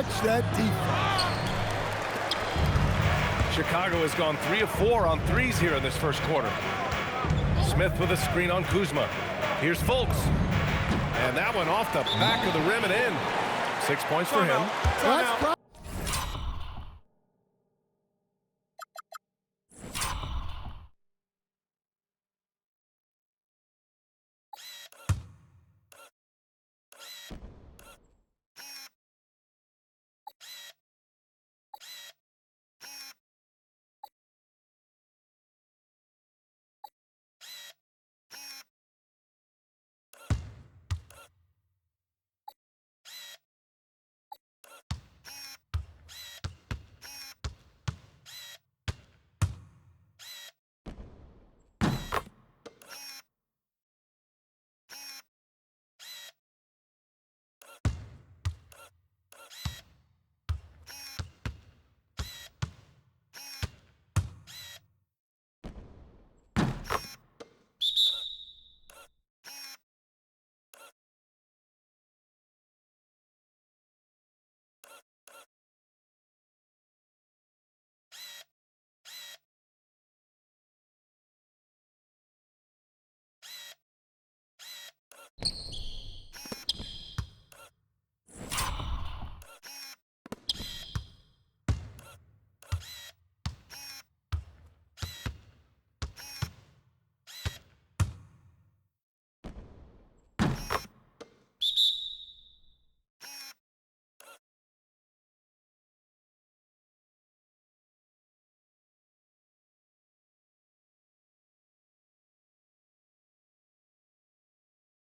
stretch that defense. Chicago has gone 3 of 4 on threes here in this first quarter. Smith with a screen on Kuzma. Here's Fultz. And that one off the back of the rim and in. 6 points for him.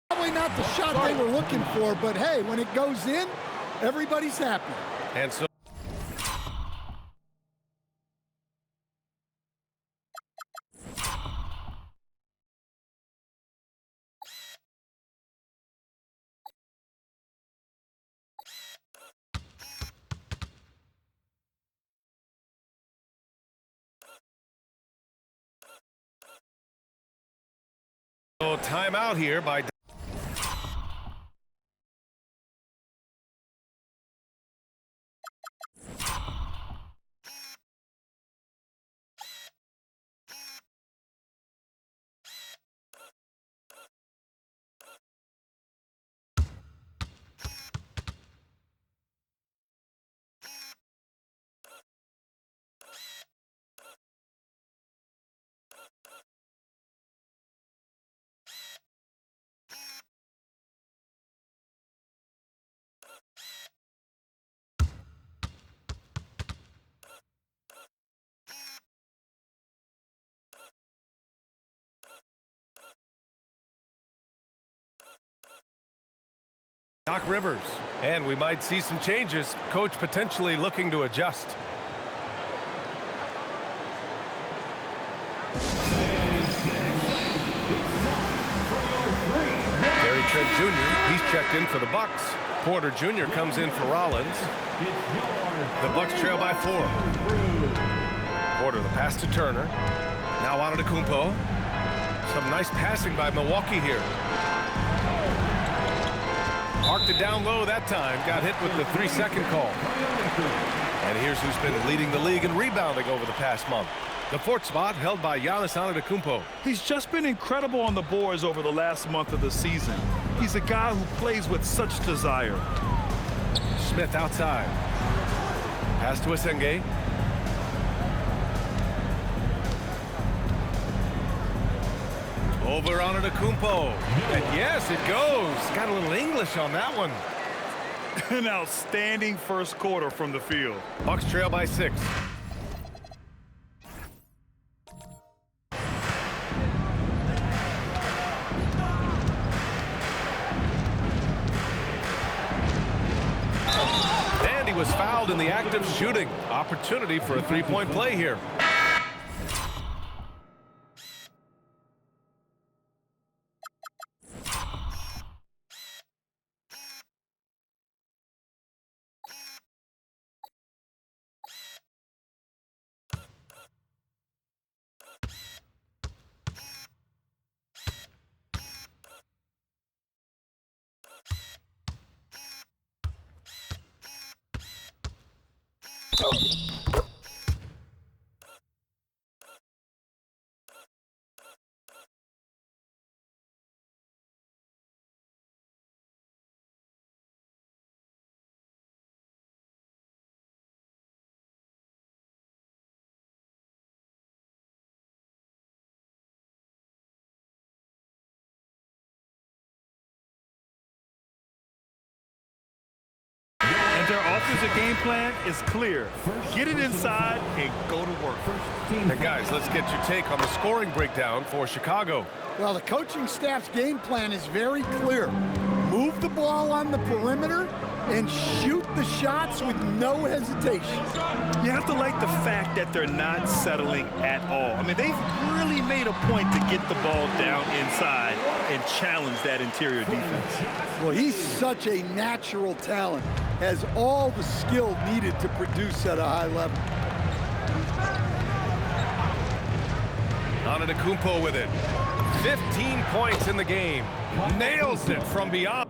Probably not the shot they were looking for, but hey, when it goes in, everybody's happy. And so timeout here by Doc Rivers. And we might see some changes. Coach potentially looking to adjust. Gary Trent Jr., he's checked in for the Bucks. Porter Jr. comes in for Rollins. The Bucks trail by 4. Porter, the pass to Turner. Now Antetokounmpo. Some nice passing by Milwaukee here. Marked it down low that time. Got hit with the 3-second call. And here's who's been leading the league in rebounding over the past month. The 4th spot held by Giannis Antetokounmpo. He's just been incredible on the boards over the last month of the season. He's a guy who plays with such desire. Smith outside. Pass to Asenge. Over on Antetokounmpo. And yes, it goes. Got a little English on that one. An outstanding first quarter from the field. Bucks trail by 6. And he was fouled in the act of shooting. Opportunity for a three-point play here. And their offensive game plan is clear. Get it inside and go to work. Hey guys, let's get your take on the scoring breakdown for Chicago. Well, the coaching staff's game plan is very clear. Move the ball on the perimeter and shoot the shots with no hesitation. You have to like the fact that they're not settling at all. I mean, they've really made a point to get the ball down inside and challenge that interior defense. Well, he's such a natural talent, has all the skill needed to produce at a high level. Antetokounmpo with it. 15 points in the game. Nails it from beyond.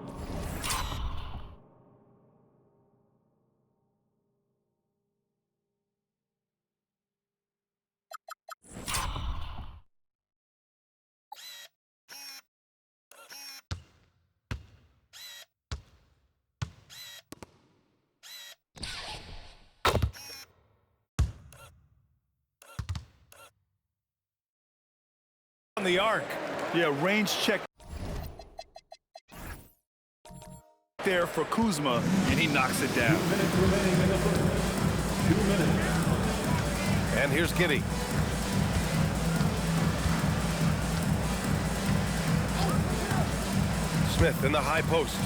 On the arc. Yeah, range check there for Kuzma, and he knocks it down. 2 minutes. And here's Giddey. Smith in the high post.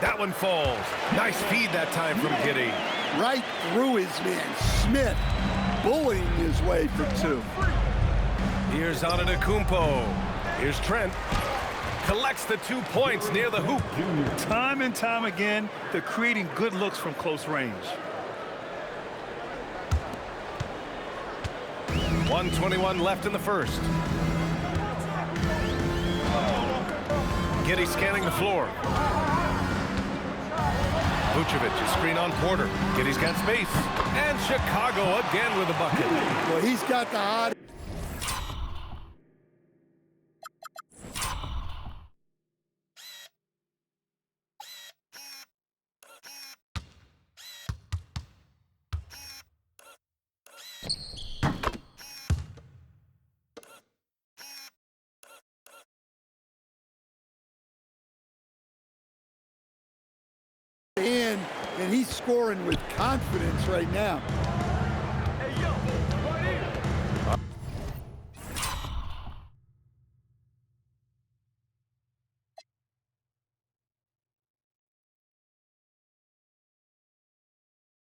That one falls. Nice feed that time from Giddey. Right through his man. Smith bullying his way for two. Here's Antetokounmpo. Here's Trent. Collects the 2 points near the hoop. Time and time again, they're creating good looks from close range. 1:21 left in the first. Giddey scanning the floor. Vucevic is screen on Porter. Giddey's got space. And Chicago again with a bucket. Well, he's got the hot. And he's scoring with confidence right now.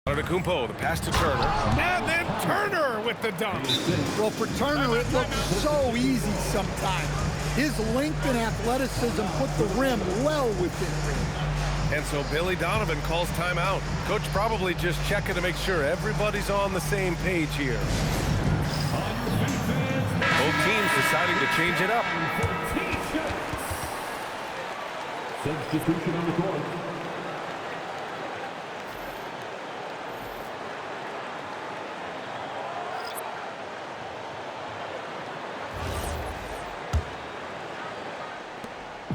Antetokounmpo, the pass to Turner. And then Turner with the dunk. Well, for Turner, it looks so easy sometimes. His length and athleticism put the rim well within reach. And so Billy Donovan calls timeout. Coach probably just checking to make sure everybody's on the same page here. Both teams deciding to change it up. Substitution on the court.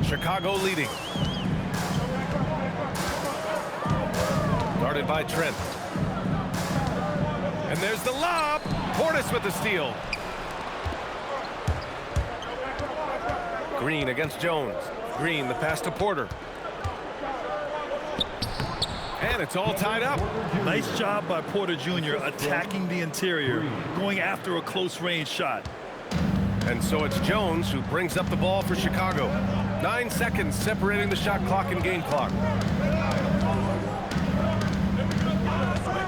Chicago leading. Guarded by Trent. And there's the lob. Portis with the steal. Green against Jones. Green, the pass to Porter. And it's all tied up. Nice job by Porter Jr. attacking the interior, going after a close-range shot. And so it's Jones who brings up the ball for Chicago. 9 seconds separating the shot clock and game clock.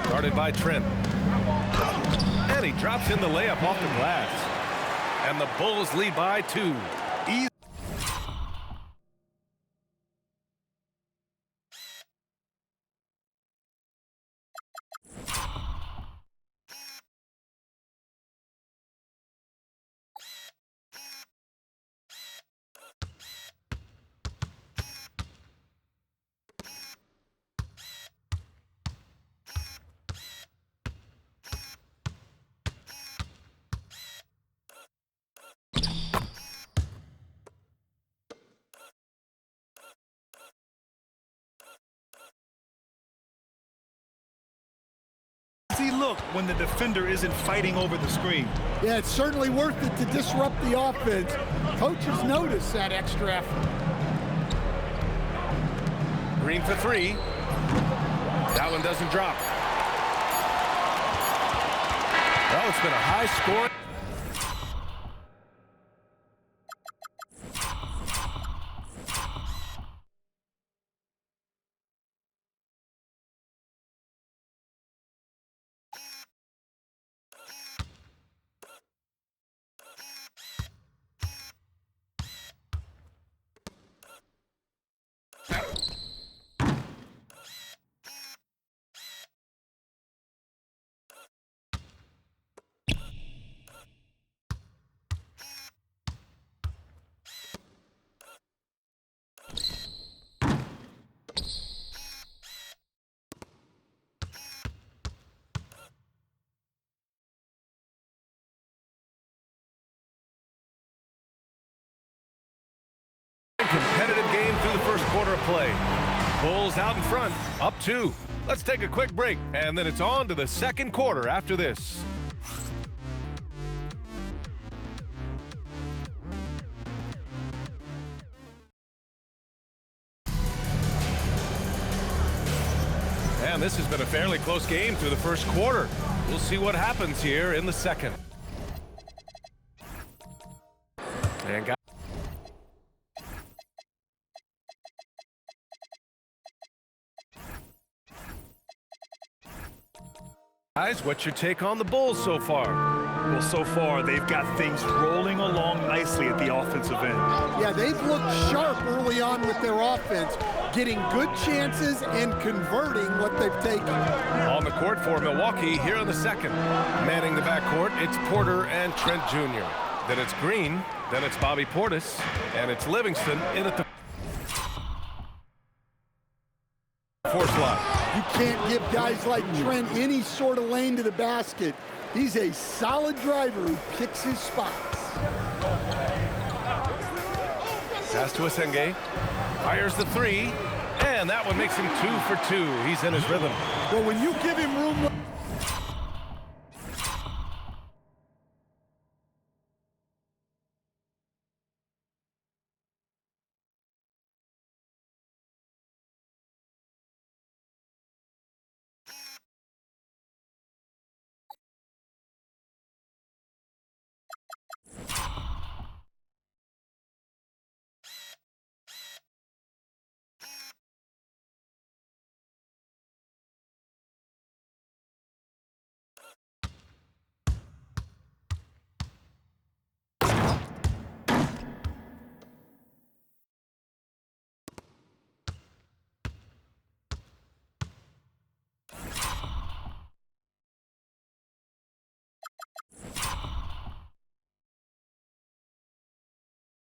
Guarded by Trent. And he drops in the layup off the glass. And the Bulls lead by 2. easy look when the defender isn't fighting over the screen. Yeah, it's certainly worth it to disrupt the offense. Coaches notice that extra effort. Green for three. That one doesn't drop. Well, it's been a high score. Competitive game through the first quarter of play. Bulls out in front, up 2. Let's take a quick break, and then it's on to the second quarter after this. And this has been a fairly close game through the first quarter. We'll see what happens here in the second. And guys, what's your take on the Bulls so far? Well, so far, they've got things rolling along nicely at the offensive end. Yeah, they've looked sharp early on with their offense, getting good chances and converting what they've taken. On the court for Milwaukee here in the second. Manning the backcourt, it's Porter and Trent Jr. Then it's Green, then it's Bobby Portis, and it's Livingston in at the fourth slot. You can't give guys like Trent any sort of lane to the basket. He's a solid driver who picks his spots. Pass to Asenge. Fires the three. And that one makes him 2 for 2. He's in his rhythm. But when you give him room...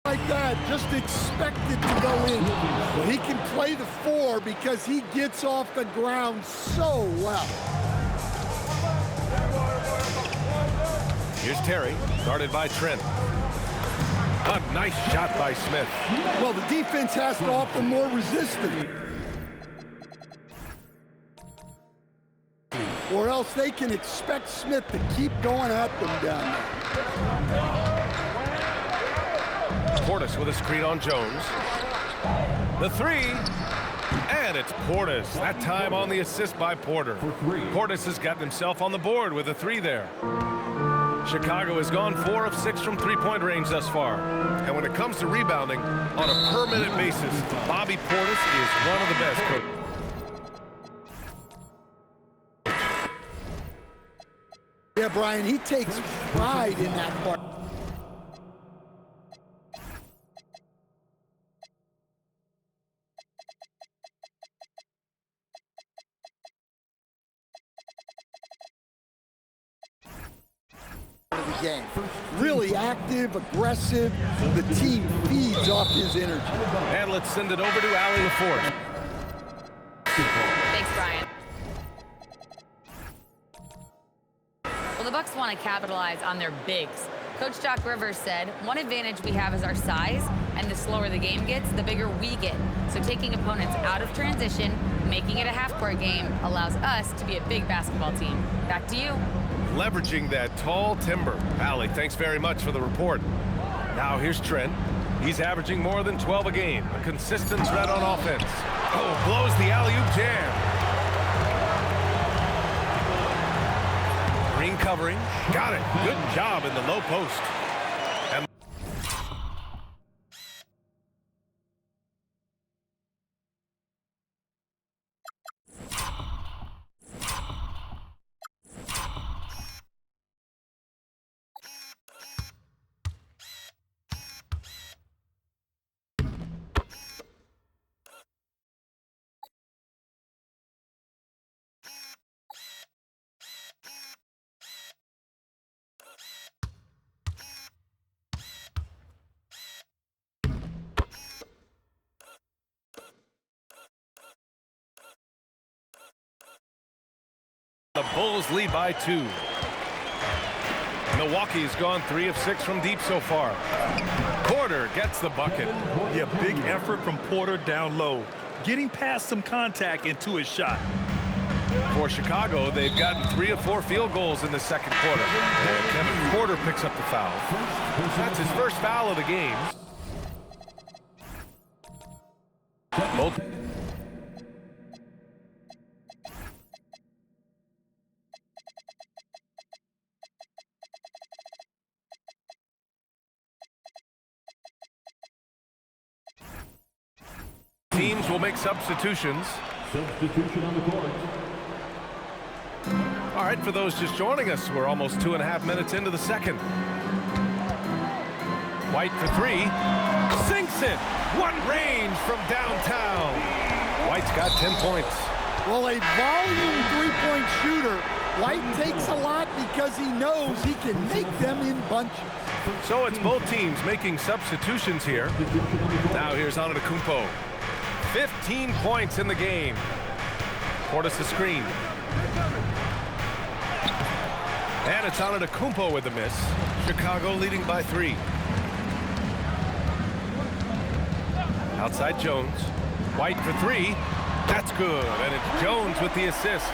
like that, just expect it to go in. But he can play the 4 because he gets off the ground so well. Here's Terry, guarded by Trent. A nice shot by Smith. Well, the defense has to offer more resistance, or else they can expect Smith to keep going at them down there. Portis with a screen on Jones. The three, and it's Portis. That time on the assist by Porter. Portis has gotten himself on the board with a 3 there. Chicago has gone 4 of 6 from three-point range thus far. And when it comes to rebounding, on a per-minute basis, Bobby Portis is one of the best coaches. Yeah, Brian, he takes pride in that part. Game. Really active, aggressive. The team feeds off his energy. And let's send it over to Allie LaForge. Thanks, Brian. Well, the Bucks want to capitalize on their bigs. Coach Doc Rivers said, one advantage we have is our size And the slower the game gets, the bigger we get. So taking opponents out of transition, making it a half-court game, allows us to be a big basketball team. Back to you. Leveraging that tall timber. Allie, thanks very much for the report. Now here's Trent. He's averaging more than 12 a game. A consistent threat on offense. Oh, blows the alley-oop jam. Green covering. Got it. Good job in the low post. And the Bulls lead by 2. Milwaukee's gone 3 of 6 from deep so far. Porter gets the bucket. Yeah, big effort from Porter down low, getting past some contact into his shot. For Chicago, they've gotten 3 of 4 field goals in the second quarter. And Kevin Porter picks up the foul. That's his first foul of the game. Both teams will make substitutions. Substitution on the court. All right, for those just joining us, we're almost 2.5 minutes into the second. White for 3. Sinks it. One range from downtown. White's got 10 points. Well, a volume three-point shooter, White takes a lot because he knows he can make them in bunches. So it's both teams making substitutions here. Now here's Antetokounmpo. 15 points in the game. Portis the screen. And it's Antetokounmpo with the miss. Chicago leading by 3. Outside Jones. White for 3. That's good. And it's Jones with the assist.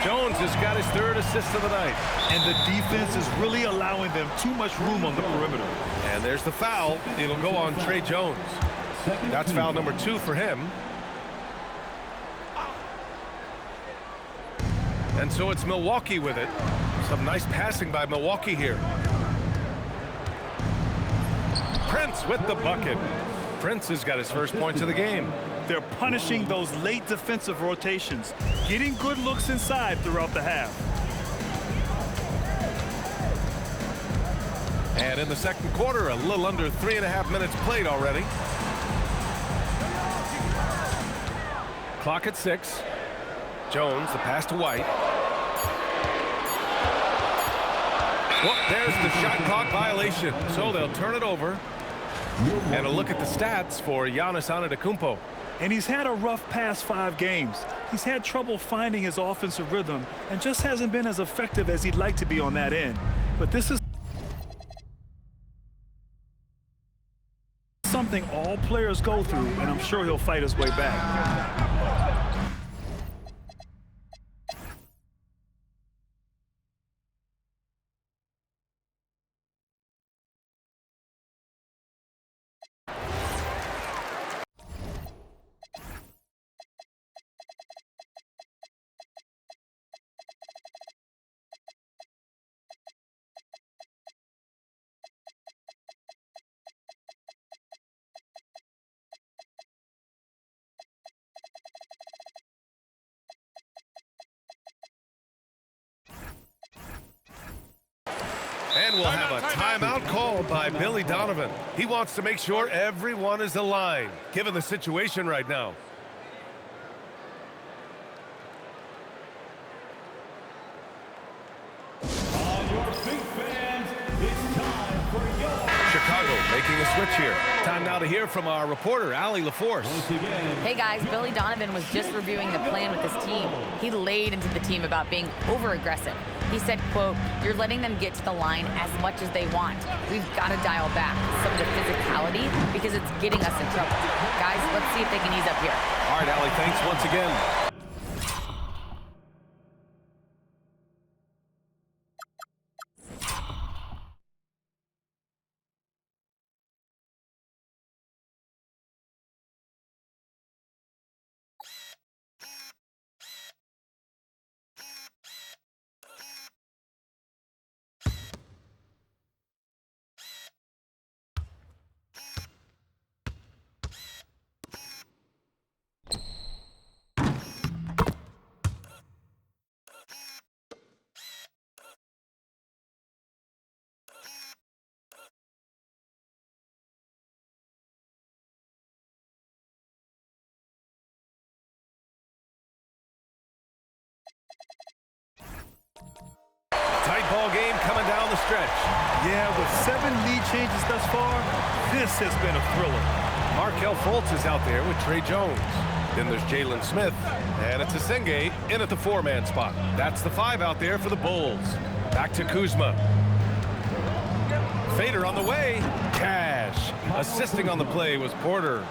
Jones has got his 3rd assist of the night. And the defense is really allowing them too much room on the perimeter. And there's the foul. It'll go on Tre Jones. That's foul number 2 for him. And so it's Milwaukee with it. Some nice passing by Milwaukee here. Prince with the bucket. Prince has got his first points of the game. They're punishing those late defensive rotations, getting good looks inside throughout the half. And in the second quarter, a little under 3.5 minutes played already. Clock at 6. Jones, the pass to White. Well, there's the shot clock violation. So they'll turn it over. And a look at the stats for Giannis Antetokounmpo. And he's had a rough past 5 games. He's had trouble finding his offensive rhythm and just hasn't been as effective as he'd like to be on that end. But this is something all players go through, and I'm sure he'll fight his way back. And we'll have a timeout called by Billy Donovan. He wants to make sure everyone is aligned, given the situation right now. On your feet, fans, it's time for your... Chicago making a switch here. Time now to hear from our reporter, Allie LaForce. Once again, Hey guys, Billy Donovan was just reviewing the plan with his team. He laid into the team about being over-aggressive. He said, quote, "You're letting them get to the line as much as they want. We've got to dial back some of the physicality because it's getting us in trouble. Guys, let's see if they can ease up here." All right, Allie, thanks once again. Tight ball game coming down the stretch. Yeah, with 7 lead changes thus far, this has been a thriller. Markelle Fultz is out there with Trey Jones. Then there's Jalen Smith, and it's Asenge in at the 4-man spot. That's the 5 out there for the Bulls. Back to Kuzma. Fader on the way. Cash. Assisting on the play was Porter.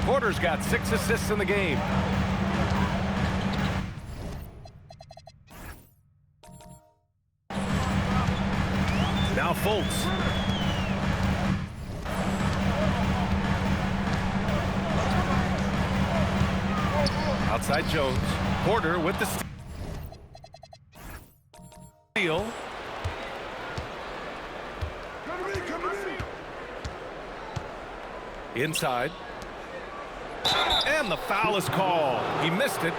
Porter's got 6 assists in the game. Now Fultz. Outside Jones. Porter with the steal. Inside. And the foul is called. He missed it.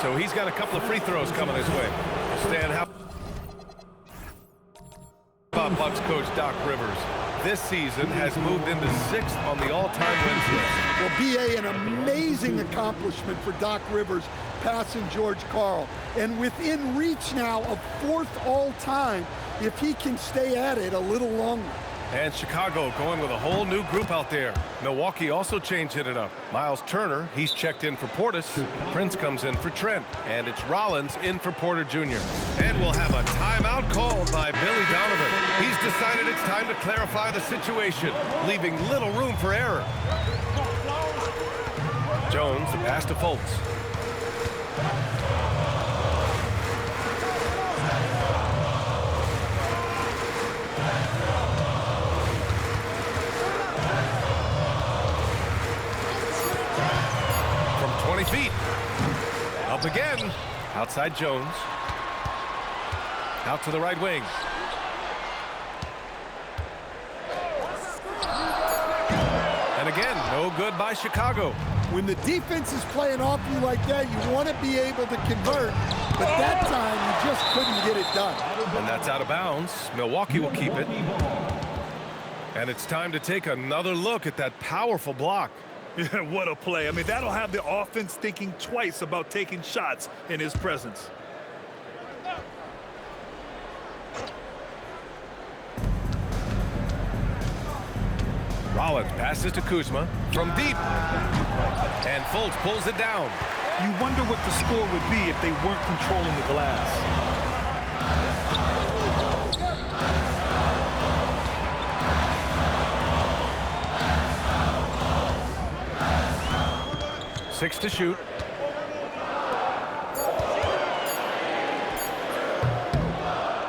so he's got a couple of free throws coming his way. Stan, how about Bucks coach Doc Rivers? This season has moved into 6th on the all-time wins list. Well, B.A., an amazing accomplishment for Doc Rivers passing George Karl. And within reach now of 4th all-time if he can stay at it a little longer. And Chicago going with a whole new group out there. Milwaukee also changed it up. Miles Turner, he's checked in for Portis. Prince comes in for Trent. And it's Rollins in for Porter Jr. And we'll have a timeout called by Billy Donovan. He's decided it's time to clarify the situation, leaving little room for error. Jones, the pass to Fultz. From 20 feet. Up again. Outside Jones. Out to the right wing. And again, no good by Chicago. When the defense is playing off you like that, you want to be able to convert, but that time you just couldn't get it done. And that's out of bounds. Milwaukee will keep it. And it's time to take another look at that powerful block. Yeah, what a play. I mean, that'll have the offense thinking twice about taking shots in his presence. Rollins passes to Kuzma from deep. And Fultz pulls it down. You wonder what the score would be if they weren't controlling the glass. 6 to shoot.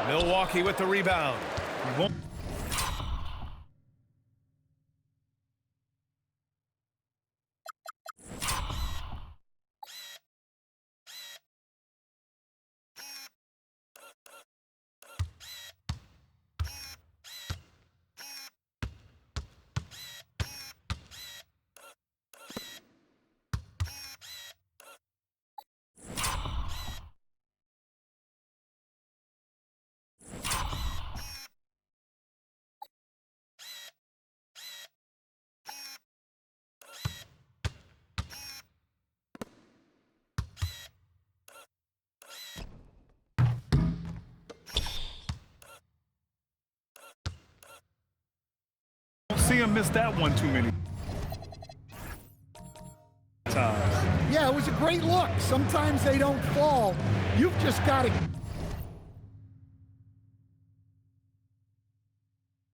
Milwaukee with the rebound. Don't see him miss that one too many times. Yeah, it was a great look. Sometimes they don't fall. You've just got to